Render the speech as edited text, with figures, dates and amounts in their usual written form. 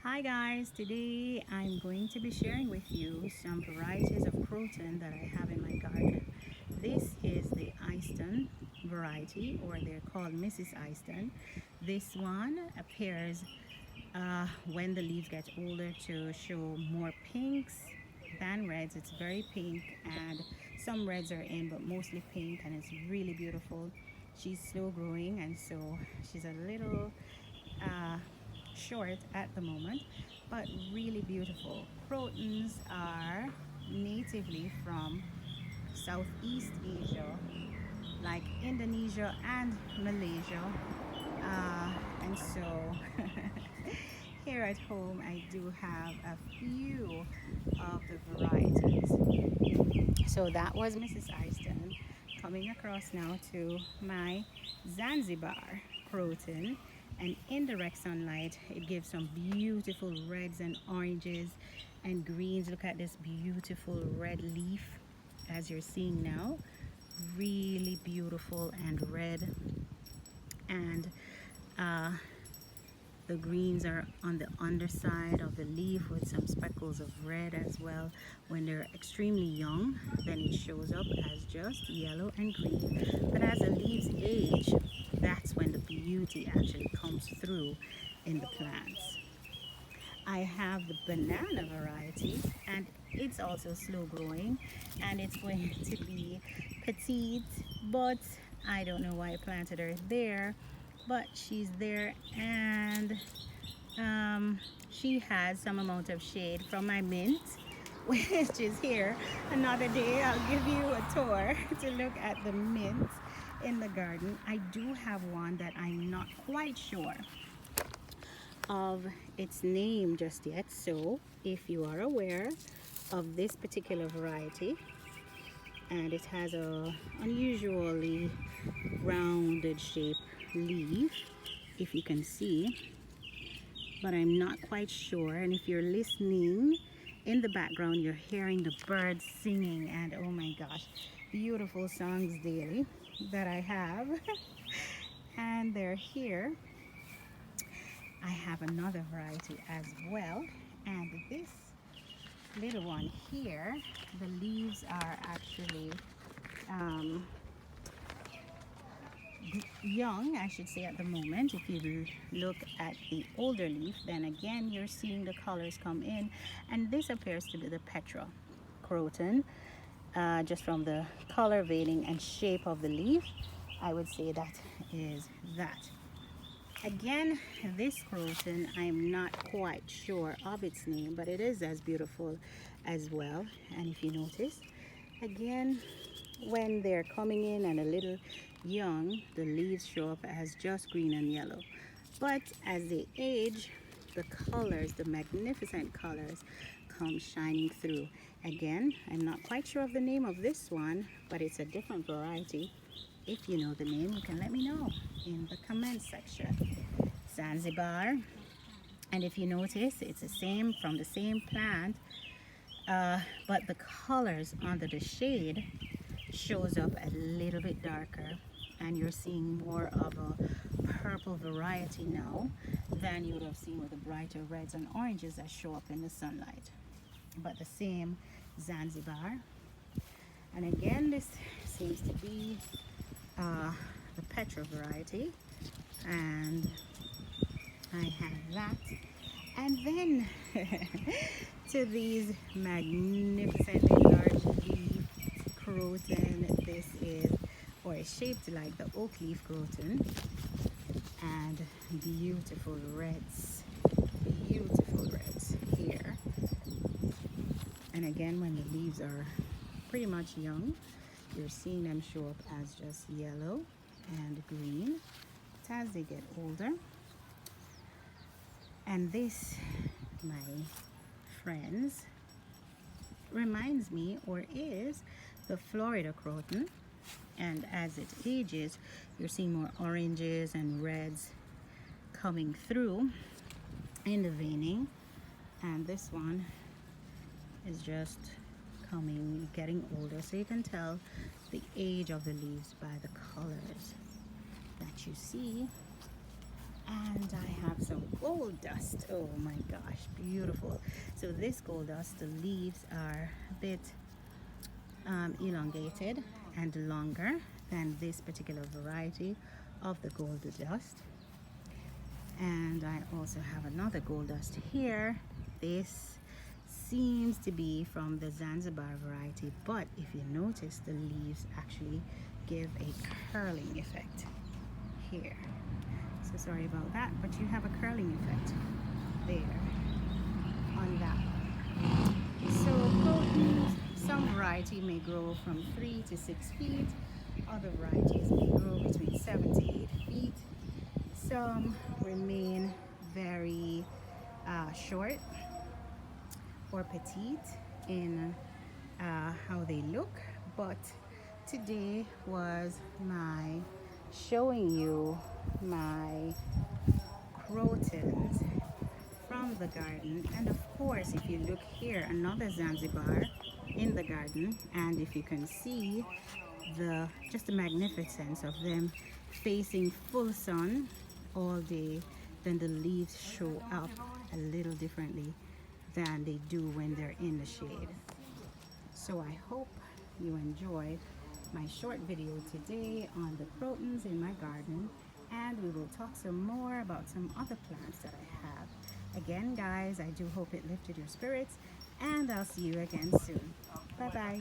Hi guys, today I'm going to be sharing with you some varieties of croton that I have in my garden. This is the Iceland variety, or they're called Mrs. Iceland. This one appears when the leaves get older to show more pinks than reds. It's very pink and some reds are in, but mostly pink, and it's really beautiful. She's slow growing, and so she's a little uh, short at the moment, but really beautiful. Crotons are natively from Southeast Asia, like Indonesia and Malaysia. And so here at home, I do have a few of the varieties. So that was Mrs. Iceland. Coming across now to my Zanzibar Croton, and in direct sunlight it gives some beautiful reds and oranges and greens. Look at this beautiful red leaf as you're seeing now, really beautiful and red, and uh, the greens are on the underside of the leaf with some speckles of red as well. When they're extremely young, then it shows up as just yellow and green. But as the leaves age, that's when the beauty actually comes through in the plants. I have the banana variety, and it's also slow growing, and it's going to be petite, but I don't know why I planted her there, but she's there, and um, she has some amount of shade from my mint, which is here. Another day I'll give you a tour to look at the mint in the garden. I do have one that I'm not quite sure of its name just yet, so if you are aware of this particular variety, and it has a unusually rounded shape leaf, if you can see, but I'm not quite sure. And if you're listening in the background, you're hearing the birds singing, and oh my gosh, beautiful songs daily that I have. And they're here. I have another variety as well, and this little one here, the leaves are actually young, I should say, at the moment. If you look at the older leaf, then again you're seeing the colors come in, and this appears to be the Petrol Croton. Just from the color, veining, and shape of the leaf, I would say that is that. Again, this croton, I'm not quite sure of its name, but it is as beautiful as well. And if you notice, again, when they're coming in and a little young, the leaves show up as just green and yellow. But as they age, the colors, the magnificent colors, come shining through. Again, I'm not quite sure of the name of this one, but it's a different variety. If you know the name, you can let me know in the comment section. Zanzibar, and if you notice, it's the same, from the same plant, but the colors under the shade shows up a little bit darker, and you're seeing more of a purple variety now than you would have seen with the brighter reds and oranges that show up in the sunlight. But the same Zanzibar. And again, this seems to be the Petrol variety, and I have that. And then to these magnificently large leaf croton. This is, or it's shaped like the oak leaf croton, and beautiful reds, beautiful reds here. And again, when the leaves are pretty much young, you're seeing them show up as just yellow and green. But as they get older, and this, my friends, reminds me, or is, the Florida croton. And as it ages, you're seeing more oranges and reds coming through in the veining. And this one is just getting older, so you can tell the age of the leaves by the colors that you see. And I have some gold dust. Oh my gosh, beautiful. So this gold dust, the leaves are a bit elongated and longer than this particular variety of the gold dust. And I also have another gold dust here. This seems to be from the Zanzibar variety, but if you notice, the leaves actually give a curling effect here. So sorry about that, but you have a curling effect there on that. So crotons, some variety may grow from 3 to 6 feet. Other varieties may grow between 7 to 8 feet. Some remain very short or petite in how they look, but today was my showing you my crotons from the garden. And of course, if you look here, another Zanzibar in the garden, and if you can see just the magnificence of them facing full sun all day, then the leaves show up a little differently than they do when they're in the shade. So I hope you enjoyed my short video today on the crotons in my garden, and we will talk some more about some other plants that I have. Again, guys, I do hope it lifted your spirits, and I'll see you again soon. Bye bye.